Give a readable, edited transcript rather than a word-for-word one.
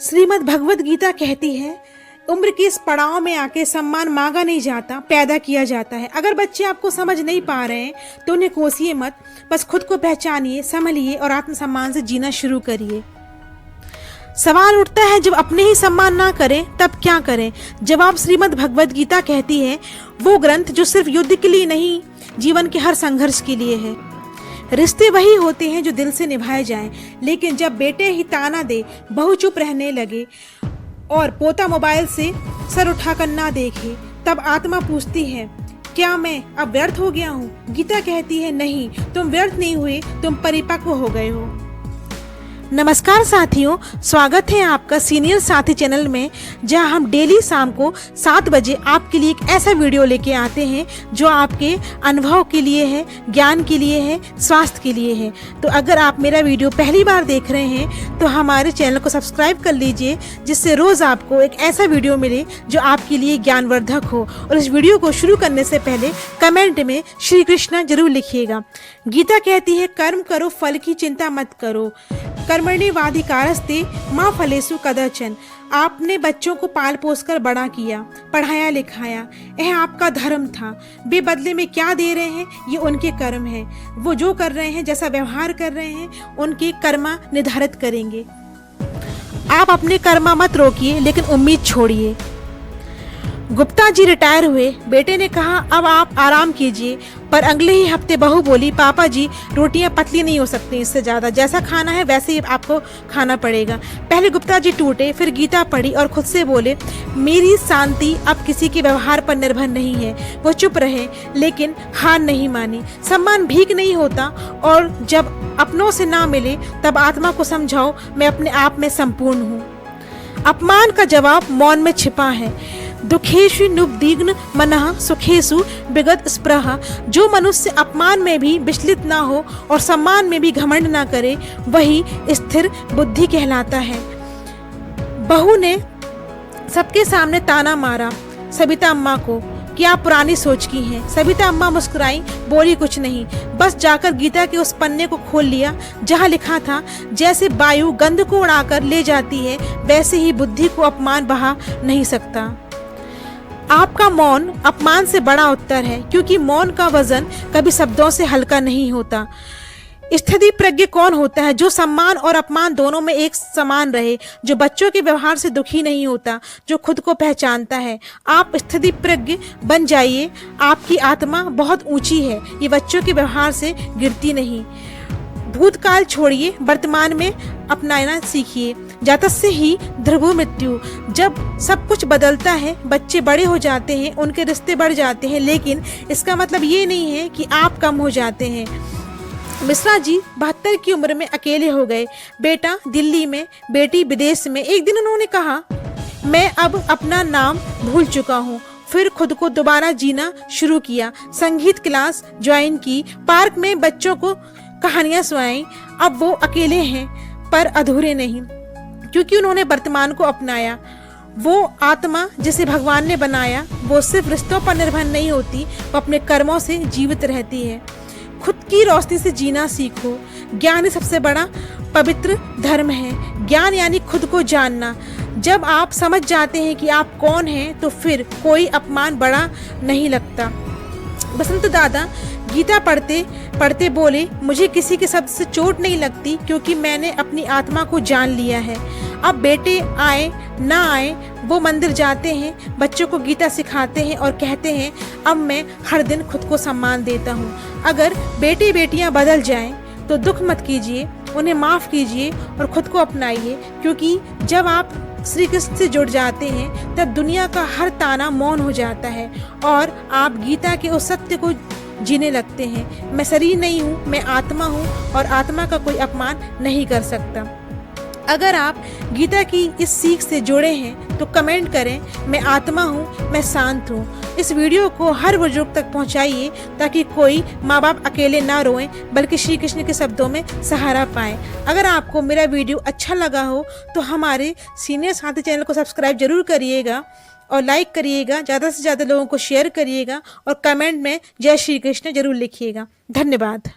श्रीमद् भगवत गीता कहती है, उम्र के इस पड़ाव में आके सम्मान मांगा नहीं जाता, पैदा किया जाता है। अगर बच्चे आपको समझ नहीं पा रहे हैं तो उन्हें कोसिए मत, बस खुद को पहचानिए, संभलिए और आत्मसम्मान से जीना शुरू करिए। सवाल उठता है, जब अपने ही सम्मान ना करें तब क्या करें? जवाब श्रीमद् भगवत गीता कहती है, वो ग्रंथ जो सिर्फ युद्ध के लिए नहीं, जीवन के हर संघर्ष के लिए है। रिश्ते वही होते हैं जो दिल से निभाए जाएं, लेकिन जब बेटे ही ताना दे, बहू चुप रहने लगे और पोता मोबाइल से सर उठाकर ना देखे, तब आत्मा पूछती है, क्या मैं अब व्यर्थ हो गया हूँ? गीता कहती है, नहीं, तुम व्यर्थ नहीं हुए, तुम परिपक्व हो गए हो। नमस्कार साथियों, स्वागत है आपका सीनियर साथी चैनल में, जहां हम डेली शाम को 7 बजे आपके लिए एक ऐसा वीडियो लेके आते हैं जो आपके अनुभव के लिए है, ज्ञान के लिए है, स्वास्थ्य के लिए है। तो अगर आप मेरा वीडियो पहली बार देख रहे हैं तो हमारे चैनल को सब्सक्राइब कर लीजिए, जिससे रोज़ आपको एक ऐसा वीडियो मिले जो आपके लिए ज्ञानवर्धक हो। और इस वीडियो को शुरू करने से पहले कमेंट में श्री कृष्ण जरूर लिखिएगा। गीता कहती है, कर्म करो, फल की चिंता मत करो, कर्मण्येवाधिकारस्ते मा फलेषु कदाचन। आपने बच्चों को पाल पोस कर बड़ा किया, पढ़ाया लिखाया, यह आपका धर्म था। वे बदले में क्या दे रहे हैं, ये उनके कर्म है। वो जो कर रहे हैं, जैसा व्यवहार कर रहे हैं, उनके कर्मा निर्धारित करेंगे। आप अपने कर्मा मत रोकिए, लेकिन उम्मीद छोड़िए। गुप्ता जी रिटायर हुए। बेटे ने कहा, अब आप आराम कीजिए, पर अगले ही हफ्ते बहू बोली, पापा जी रोटियां पतली नहीं हो सकती, इससे ज़्यादा जैसा खाना है वैसे ही आपको खाना पड़ेगा। पहले गुप्ता जी टूटे, फिर गीता पढ़ी और खुद से बोले, मेरी शांति अब किसी के व्यवहार पर निर्भर नहीं है। वो चुप रहे, लेकिन हार नहीं मानी। सम्मान भीख नहीं होता, और जब अपनों से ना मिले तब आत्मा को समझाओ, मैं अपने आप में संपूर्ण हूँ। अपमान का जवाब मौन में छिपा है। दुखेषु नुद्विग्न मनः सुखेषु विगत स्पृहा। जो मनुष्य अपमान में भी विचलित ना हो और सम्मान में भी घमंड ना करे, वही स्थिर बुद्धि कहलाता है। बहू ने सबके सामने ताना मारा सबिता अम्मा को कि आप पुरानी सोच की हैं। सबिता अम्मा मुस्कुराई, बोली कुछ नहीं, बस जाकर गीता के उस पन्ने को खोल लिया जहाँ लिखा था, जैसे वायु गंध को उड़ाकर ले जाती है, वैसे ही बुद्धि को अपमान बहा नहीं सकता। आपका मौन अपमान से बड़ा उत्तर है, क्योंकि मौन का वजन कभी शब्दों से हल्का नहीं होता। स्थिति प्रज्ञ कौन होता है? जो सम्मान और अपमान दोनों में एक समान रहे, जो बच्चों के व्यवहार से दुखी नहीं होता, जो खुद को पहचानता है। आप स्थिति प्रज्ञ बन जाइए। आपकी आत्मा बहुत ऊंची है, ये बच्चों के व्यवहार से गिरती नहीं। भूतकाल छोड़िए, वर्तमान में अपनाना सीखिए। जातस्य ही ध्रुवो मृत्यु। जब सब कुछ बदलता है, बच्चे बड़े हो जाते हैं, उनके रिश्ते बढ़ जाते हैं, लेकिन इसका मतलब ये नहीं है कि आप कम हो जाते हैं। मिश्रा जी 72 की उम्र में अकेले हो गए। बेटा दिल्ली में, बेटी विदेश में। एक दिन उन्होंने कहा, मैं अब अपना नाम भूल चुका हूँ। फिर खुद को दोबारा जीना शुरू किया। संगीत क्लास ज्वाइन की, पार्क में बच्चों को कहानियां सुनाई। अब वो अकेले हैं, पर अधूरे नहीं, क्योंकि उन्होंने वर्तमान को अपनाया। वो आत्मा जिसे भगवान ने बनाया, वो सिर्फ रिश्तों पर निर्भर नहीं होती, वो अपने कर्मों से जीवित रहती है। खुद की रोशनी से जीना सीखो। ज्ञान ही सबसे बड़ा पवित्र धर्म है। ज्ञान यानी खुद को जानना। जब आप समझ जाते हैं कि आप कौन हैं, तो फिर कोई अपमान बड़ा नहीं लगता। बसंत दादा गीता पढ़ते पढ़ते बोले, मुझे किसी के शब्द से चोट नहीं लगती, क्योंकि मैंने अपनी आत्मा को जान लिया है। अब बेटे आए ना आए, वो मंदिर जाते हैं, बच्चों को गीता सिखाते हैं और कहते हैं, अब मैं हर दिन खुद को सम्मान देता हूँ। अगर बेटे बेटियाँ बदल जाएं तो दुख मत कीजिए, उन्हें माफ़ कीजिए और खुद को अपनाइए, क्योंकि जब आप श्री कृष्ण से जुड़ जाते हैं, तब दुनिया का हर ताना मौन हो जाता है और आप गीता के उस सत्य को जीने लगते हैं। मैं शरीर नहीं हूँ, मैं आत्मा हूँ, और आत्मा का कोई अपमान नहीं कर सकता। अगर आप गीता की इस सीख से जुड़े हैं तो कमेंट करें, मैं आत्मा हूँ, मैं शांत हूँ। इस वीडियो को हर बुजुर्ग तक पहुँचाइए, ताकि कोई माँ बाप अकेले ना रोएं, बल्कि श्री कृष्ण के शब्दों में सहारा पाएं। अगर आपको मेरा वीडियो अच्छा लगा हो तो हमारे सीनियर साथी चैनल को सब्सक्राइब जरूर करिएगा और लाइक करिएगा, ज़्यादा से ज़्यादा लोगों को शेयर करिएगा और कमेंट में जय श्री कृष्ण जरूर लिखिएगा। धन्यवाद।